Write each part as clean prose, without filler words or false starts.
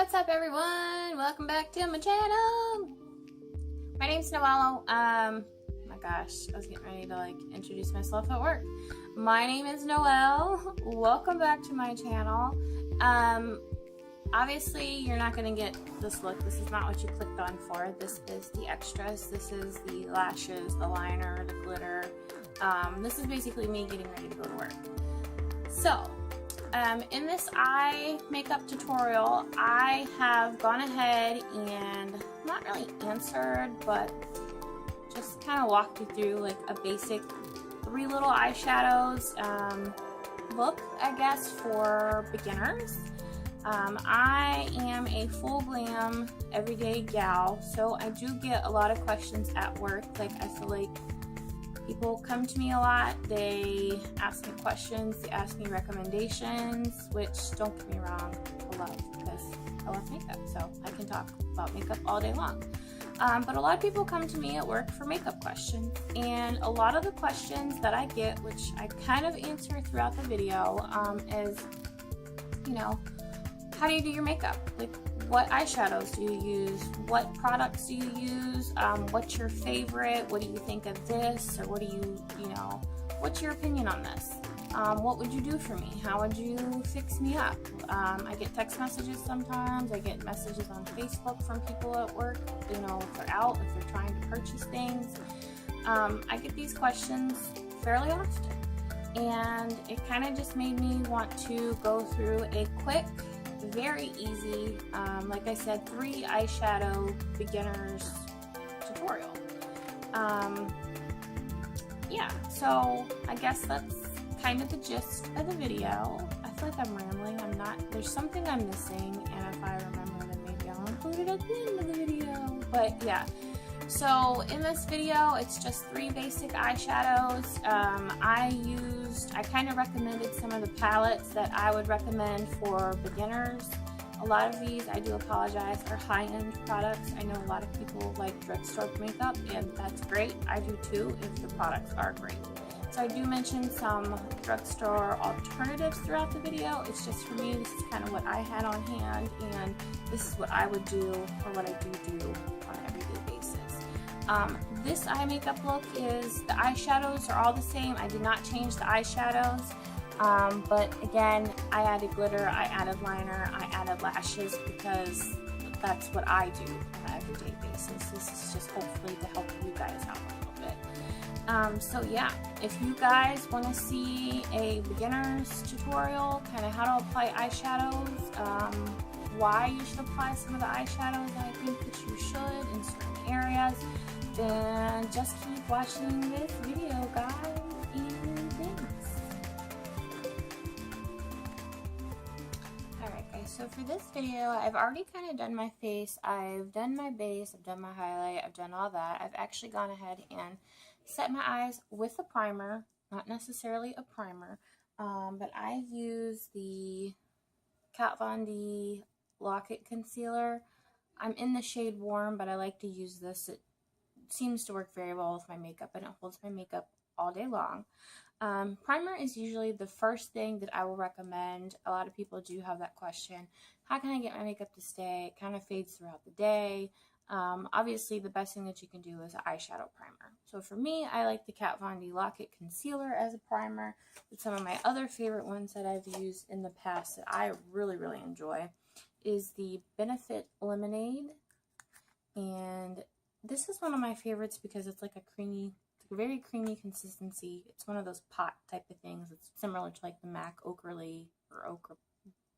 What's up, everyone? Welcome back to my channel. My name's Noelle. My gosh, I was getting ready to introduce myself at work. My name is Noelle. Welcome back to my channel. Obviously you're not going to get this look. This is not what you clicked on for. This is the extras. This is the lashes, the liner, the glitter. This is basically me getting ready to go to work. So in this eye makeup tutorial, I have gone ahead and not really answered, but just kind of walked you through like a basic 3 little eyeshadows look, I guess, for beginners. I am a full glam everyday gal, so I do get a lot of questions at work. Like, I feel like people come to me a lot, they ask me questions, they ask me recommendations, which, don't get me wrong, I love, because I love makeup, so I can talk about makeup all day long. But a lot of people come to me at work for makeup questions, and a lot of the questions that I get, which I kind of answer throughout the video, is, you know, how do you do your makeup? Like, what eyeshadows do you use? What products do you use? What's your favorite? What do you think of this? Or what do you know, what's your opinion on this? What would you do for me? How would you fix me up? I get text messages sometimes. I get messages on Facebook from people at work, you know, if they're out, if they're trying to purchase things. I get these questions fairly often. And it kind of just made me want to go through a quick, very easy, like I said, 3 eyeshadow beginners tutorial. Yeah, so I guess that's kind of the gist of the video. I feel like I'm rambling. I'm not, there's something I'm missing, and if I remember, then maybe I'll include it at the end of the video. But yeah, so in this video, it's just 3 basic eyeshadows. I kind of recommended some of the palettes that I would recommend for beginners. A lot of these, I do apologize, are high-end products. I know a lot of people like drugstore makeup, and that's great. I do too, if the products are great. So I do mention some drugstore alternatives throughout the video. It's just, for me, this is kind of what I had on hand, and this is what I would do, or what I do on an everyday basis. This eye makeup look is, the eyeshadows are all the same. I did not change the eyeshadows, but again, I added glitter, I added liner, I added lashes, because that's what I do on an everyday basis. This is just hopefully to help you guys out a little bit. So yeah, if you guys want to see a beginner's tutorial, kind of how to apply eyeshadows, why you should apply some of the eyeshadows that I think that you should in certain areas, then just keep watching this video, guys, and thanks. Alright guys, so for this video, I've already kind of done my face, I've done my base, I've done my highlight, I've done all that. I've actually gone ahead and set my eyes with a primer, not necessarily a primer, but I've used the Kat Von D Lock-It Concealer. I'm in the shade Warm, but I like to use this. It seems to work very well with my makeup, and it holds my makeup all day long. Primer is usually the first thing that I will recommend. A lot of people do have that question. How can I get my makeup to stay? It kind of fades throughout the day. Obviously, the best thing that you can do is an eyeshadow primer. So for me, I like the Kat Von D Lock-It Concealer as a primer. But some of my other favorite ones that I've used in the past that I really, really enjoy is the Benefit Lemonade. And this is one of my favorites because it's like a creamy, it's a very creamy consistency. It's one of those pot type of things. It's similar to like the MAC Ochre or Ochre,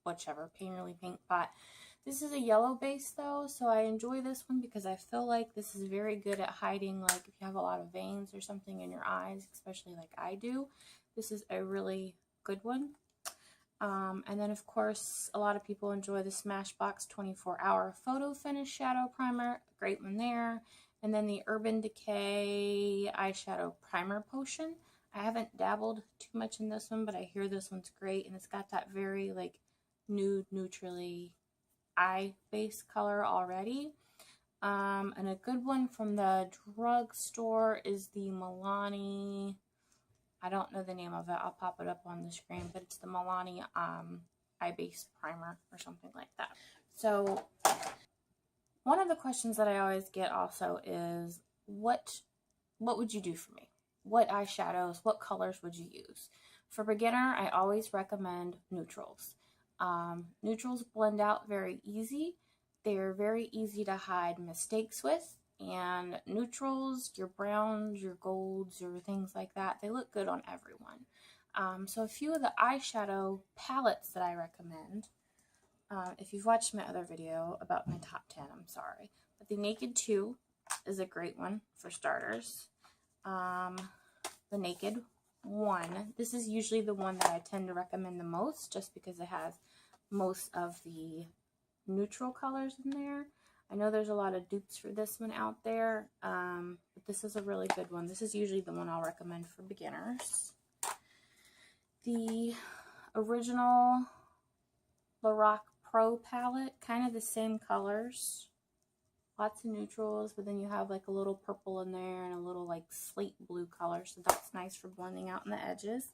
whichever, Painterly Pink Pot. This is a yellow base though, so I enjoy this one because I feel like this is very good at hiding, like if you have a lot of veins or something in your eyes, especially like I do. This is a really good one. And then of course, a lot of people enjoy the Smashbox 24-Hour Photo Finish Shadow Primer, great one there. And then the Urban Decay Eyeshadow Primer Potion. I haven't dabbled too much in this one, but I hear this one's great, and it's got that very like nude, neutrally eye base color already. And a good one from the drugstore is the Milani, I don't know the name of it, I'll pop it up on the screen, but it's the Milani eye base primer or something like that. So one of the questions that I always get also is, what would you do for me? What eyeshadows, what colors would you use? For beginner, I always recommend neutrals. Neutrals blend out very easy. They're very easy to hide mistakes with. And neutrals, your browns, your golds, your things like that, they look good on everyone. So a few of the eyeshadow palettes that I recommend, if you've watched my other video about my top 10, I'm sorry. But the Naked 2 is a great one for starters. The Naked 1, this is usually the one that I tend to recommend the most just because it has most of the neutral colors in there. I know there's a lot of dupes for this one out there, but this is a really good one. This is usually the one I'll recommend for beginners. The original Lorac Pro palette, kind of the same colors. Lots of neutrals, but then you have like a little purple in there and a little like slate blue color, so that's nice for blending out in the edges.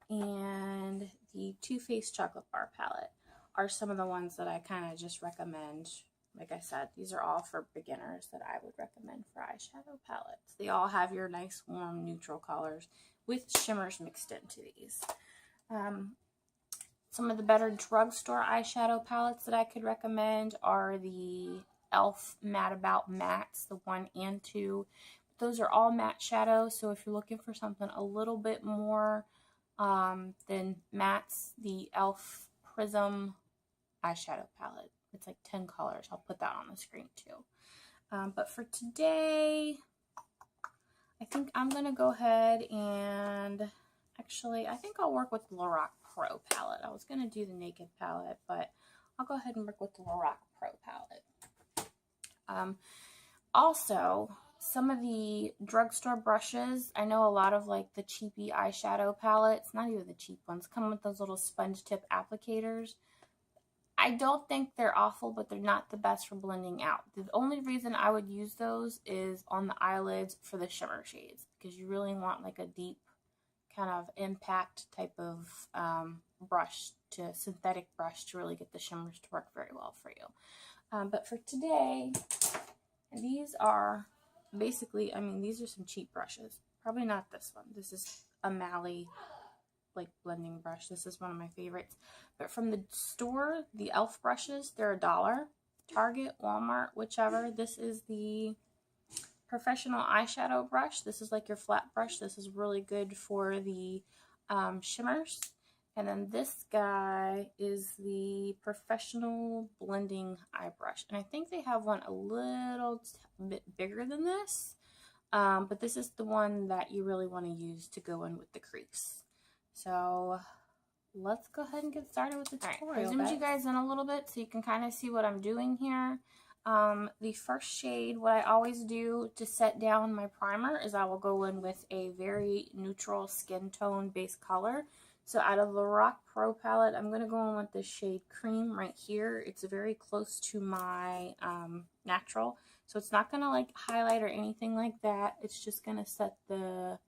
And the Too Faced Chocolate Bar palette are some of the ones that I kind of just recommend. Like I said, these are all for beginners that I would recommend for eyeshadow palettes. They all have your nice warm neutral colors with shimmers mixed into these. Some of the better drugstore eyeshadow palettes that I could recommend are the e.l.f. Matte About Mattes, the 1 and 2. Those are all matte shadows, so if you're looking for something a little bit more than mattes, the e.l.f. Prism eyeshadow palette. It's like 10 colors. I'll put that on the screen too. But for today, I think I'm going to go ahead and actually, I think I'll work with the Lorac Pro palette. I was going to do the Naked palette, but I'll go ahead and work with the Lorac Pro palette. Also, some of the drugstore brushes, I know a lot of like the cheapy eyeshadow palettes, not even the cheap ones, come with those little sponge tip applicators. I don't think they're awful, but they're not the best for blending out. The only reason I would use those is on the eyelids for the shimmer shades, because you really want like a deep kind of impact type of brush, to synthetic brush, to really get the shimmers to work very well for you. But for today, these are basically, I mean, these are some cheap brushes. Probably not this one. This is a Mally like blending brush. This is one of my favorites. But from the store, the e.l.f. brushes, they're $1. Target, Walmart, whichever. This is the professional eyeshadow brush. This is like your flat brush. This is really good for the shimmers. And then this guy is the professional blending eye brush. And I think they have one a little bit bigger than this. But this is the one that you really want to use to go in with the crease. So let's go ahead and get started with the tutorial. All right, I zoomed you guys in a little bit so you can kind of see what I'm doing here. The first shade, what I always do to set down my primer is I will go in with a very neutral skin tone base color. So out of the Lorac Pro palette, I'm going to go in with the shade Cream right here. It's very close to my natural. So it's not going to like highlight or anything like that. It's just going to set the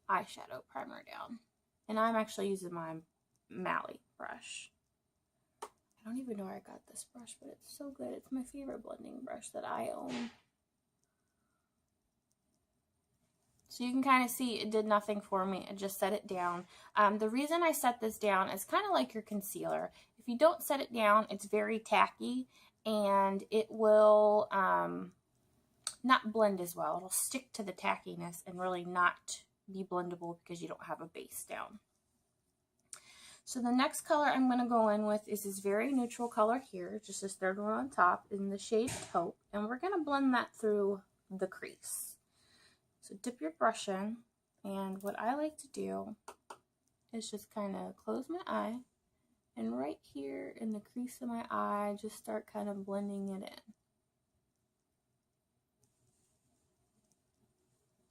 eyeshadow primer down. And I'm actually using my Mally brush. I don't even know where I got this brush, but it's so good. It's my favorite blending brush that I own. So you can kind of see it did nothing for me. It just set it down. The reason I set this down is kind of like your concealer. If you don't set it down, it's very tacky and it will not blend as well. It'll stick to the tackiness and really not be blendable because you don't have a base down. So the next color I'm going to go in with is this very neutral color here, just this third one on top in the shade Taupe, and we're going to blend that through the crease. So dip your brush in, and what I like to do is just kind of close my eye, and right here in the crease of my eye, just start kind of blending it in.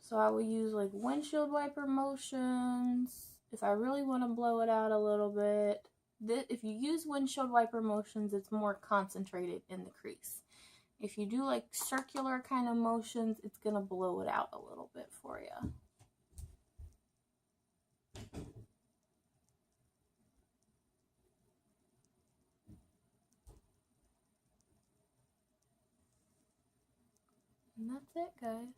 So I will use like windshield wiper motions. If I really want to blow it out a little bit, if you use windshield wiper motions, it's more concentrated in the crease. If you do like circular kind of motions, it's going to blow it out a little bit for you. And that's it, guys.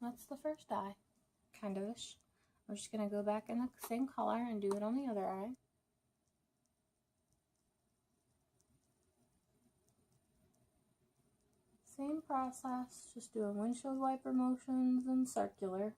That's the first eye, kind of-ish. We're just going to go back in the same color and do it on the other eye. Same process, just doing windshield wiper motions and circular.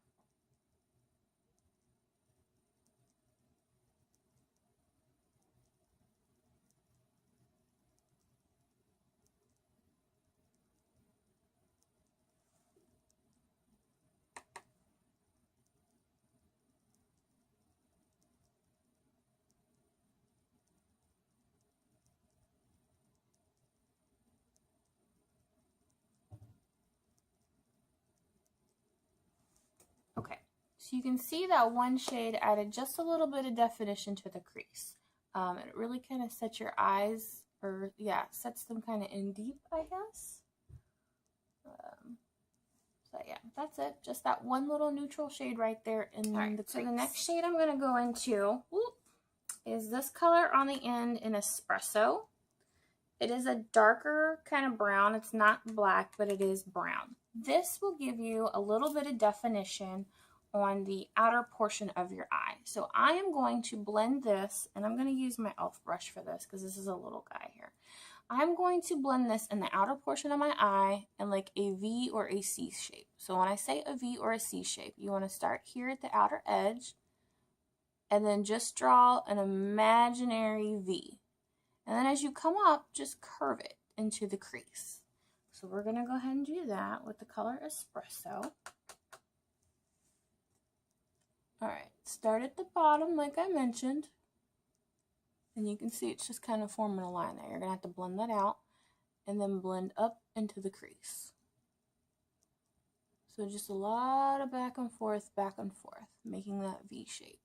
Okay, so you can see that one shade added just a little bit of definition to the crease. It really kind of sets your eyes, or yeah, sets them kind of in deep, I guess. So yeah, that's it. Just that one little neutral shade right there in the crease. So the next shade I'm going to go into is this color on the end in Espresso. It is a darker kind of brown. It's not black, but it is brown. This will give you a little bit of definition on the outer portion of your eye. So I am going to blend this, and I'm going to use my e.l.f. brush for this because this is a little guy here. I'm going to blend this in the outer portion of my eye in like a V or a C shape. So when I say a V or a C shape, you want to start here at the outer edge and then just draw an imaginary V. And then as you come up, just curve it into the crease. So we're going to go ahead and do that with the color Espresso. Alright, start at the bottom like I mentioned. And you can see it's just kind of forming a line there. You're going to have to blend that out and then blend up into the crease. So just a lot of back and forth, making that V shape.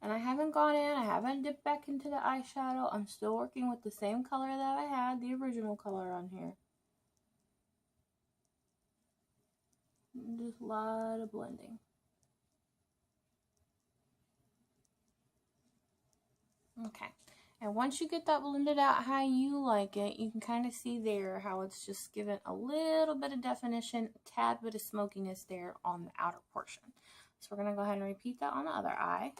And I haven't gone in, I haven't dipped back into the eyeshadow. I'm still working with the same color that I had, the original color on here. Just a lot of blending. Okay, and once you get that blended out how you like it, you can kind of see there how it's just given a little bit of definition, a tad bit of smokiness there on the outer portion. So we're going to go ahead and repeat that on the other eye.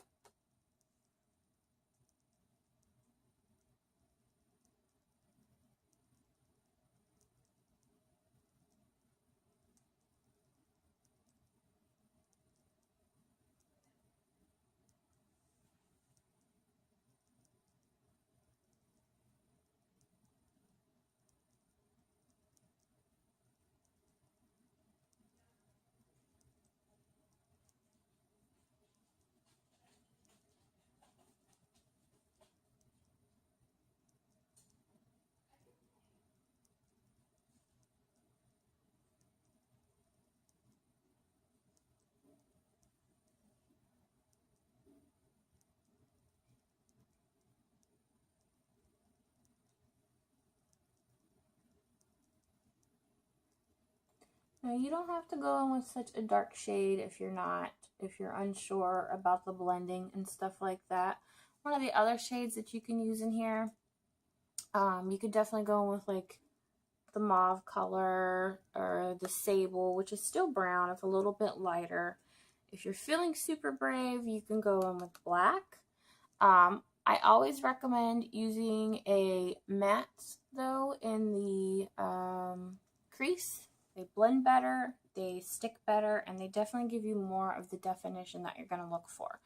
Now you don't have to go in with such a dark shade if you're unsure about the blending and stuff like that. One of the other shades that you can use in here, you could definitely go in with like the mauve color or the sable, which is still brown, it's a little bit lighter. If you're feeling super brave, you can go in with black. I always recommend using a matte though in the crease. They blend better, they stick better, and they definitely give you more of the definition that you're going to look for.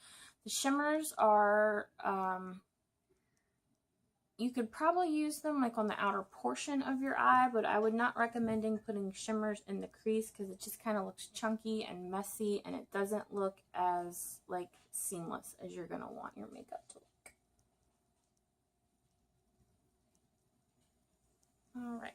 The shimmers are, you could probably use them like on the outer portion of your eye, but I would not recommend putting shimmers in the crease because it just kind of looks chunky and messy, and it doesn't look as like seamless as you're going to want your makeup to look. All right.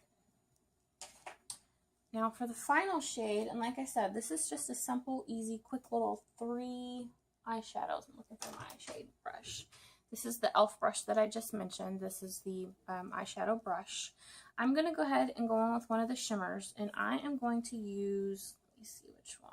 Now for the final shade, and like I said, this is just a simple, easy, quick little 3 eyeshadows. I'm looking for my shade brush. This is the e.l.f. brush that I just mentioned. This is the eyeshadow brush. I'm going to go ahead and go on with one of the shimmers, and I am going to use, let me see which one.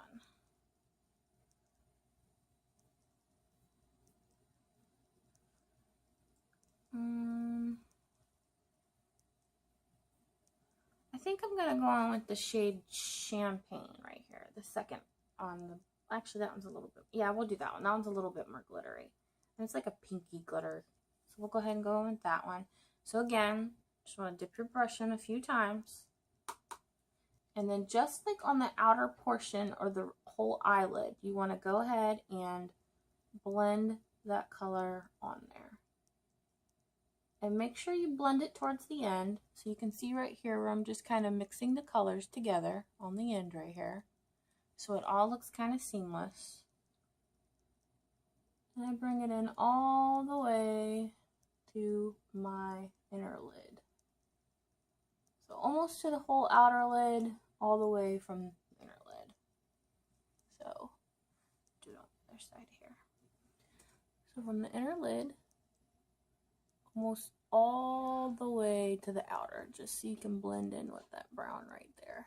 I think I'm going to go on with the shade Champagne right here. The second on the, actually that one's a little bit, yeah, we'll do that one. That one's a little bit more glittery. And it's like a pinky glitter. So we'll go ahead and go with that one. So again, just want to dip your brush in a few times. And then just like on the outer portion or the whole eyelid, you want to go ahead and blend that color on there. And make sure you blend it towards the end. So you can see right here where I'm just kind of mixing the colors together on the end right here. So it all looks kind of seamless. And I bring it in all the way to my inner lid. So almost to the whole outer lid, all the way from the inner lid. So do it on the other side here. So from the inner lid, almost all the way to the outer, just so you can blend in with that brown right there.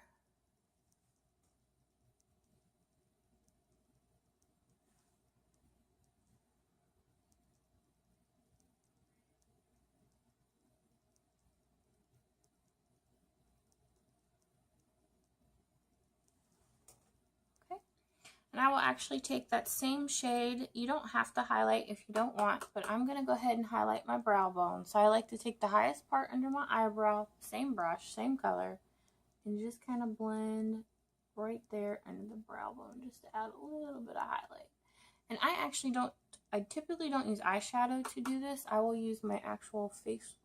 And I will actually take that same shade. You don't have to highlight if you don't want, but I'm going to go ahead and highlight my brow bone. So I like to take the highest part under my eyebrow, same brush, same color, and just kind of blend right there under the brow bone just to add a little bit of highlight. And I typically don't use eyeshadow to do this. I will use my actual face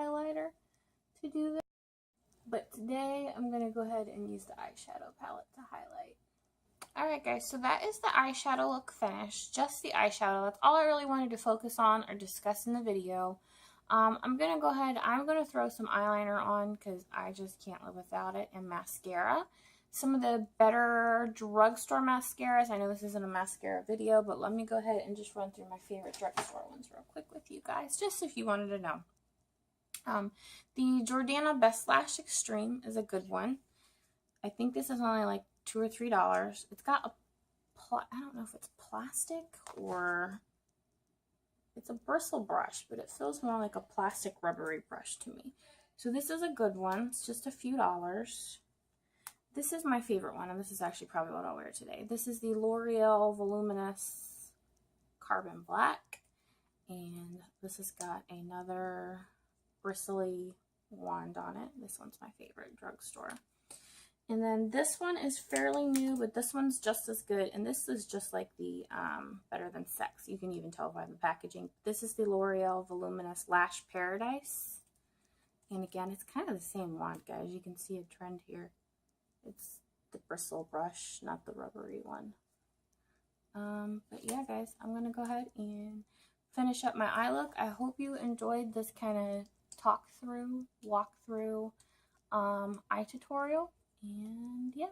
highlighter to do this. But today I'm going to go ahead and use the eyeshadow palette to highlight. Alright guys, so that is the eyeshadow look finished, just the eyeshadow. That's all I really wanted to focus on or discuss in the video. I'm going to go ahead, I'm going to throw some eyeliner on because I just can't live without it, and mascara. Some of the better drugstore mascaras, I know this isn't a mascara video, but let me go ahead and just run through my favorite drugstore ones real quick with you guys, just if you wanted to know. The Jordana Best Lash Extreme is a good one. I think this is only like $2 or $3. It's got a, I don't know if it's plastic or it's a bristle brush, but it feels more like a plastic rubbery brush to me. So this is a good one. It's just a few dollars. This is my favorite one, and this is actually probably what I'll wear today. This is the L'Oreal Voluminous Carbon Black, and this has got another bristly wand on it. This one's my favorite drugstore. And then this one is fairly new, but this one's just as good. And this is just like the Better Than Sex. You can even tell by the packaging. This is the L'Oreal Voluminous Lash Paradise. And again, it's kind of the same wand, guys. You can see a trend here. It's the bristle brush, not the rubbery one. But yeah, guys, I'm going to go ahead and finish up my eye look. I hope you enjoyed this kind of walk through eye tutorial. And yeah.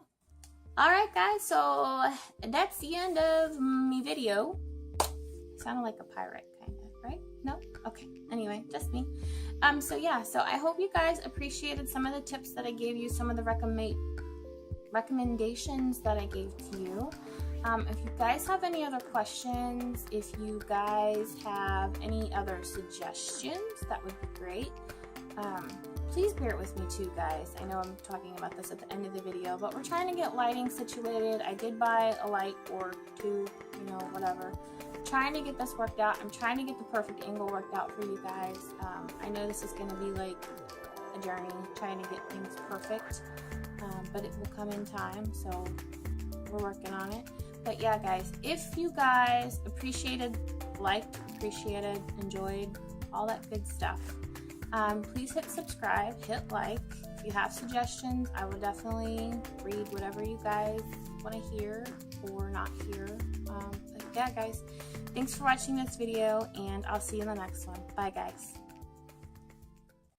Alright guys, so that's the end of my video. Sounded like a pirate kind of, right? No? Okay. Anyway, just me. So yeah, so I hope you guys appreciated some of the tips that I gave you, some of the recommendations that I gave to you. If you guys have any other questions, if you guys have any other suggestions, that would be great. Please bear with me too, guys. I know I'm talking about this at the end of the video, but we're trying to get lighting situated. I did buy a light or two, you know, whatever. Trying to get this worked out. I'm trying to get the perfect angle worked out for you guys. I know this is going to be like a journey, trying to get things perfect, but it will come in time, so we're working on it. But yeah, guys, if you guys appreciated, liked, appreciated, enjoyed, all that good stuff, please hit subscribe, hit like. If you have suggestions, I will definitely read whatever you guys want to hear or not hear. But yeah, guys, thanks for watching this video, and I'll see you in the next one. Bye, guys.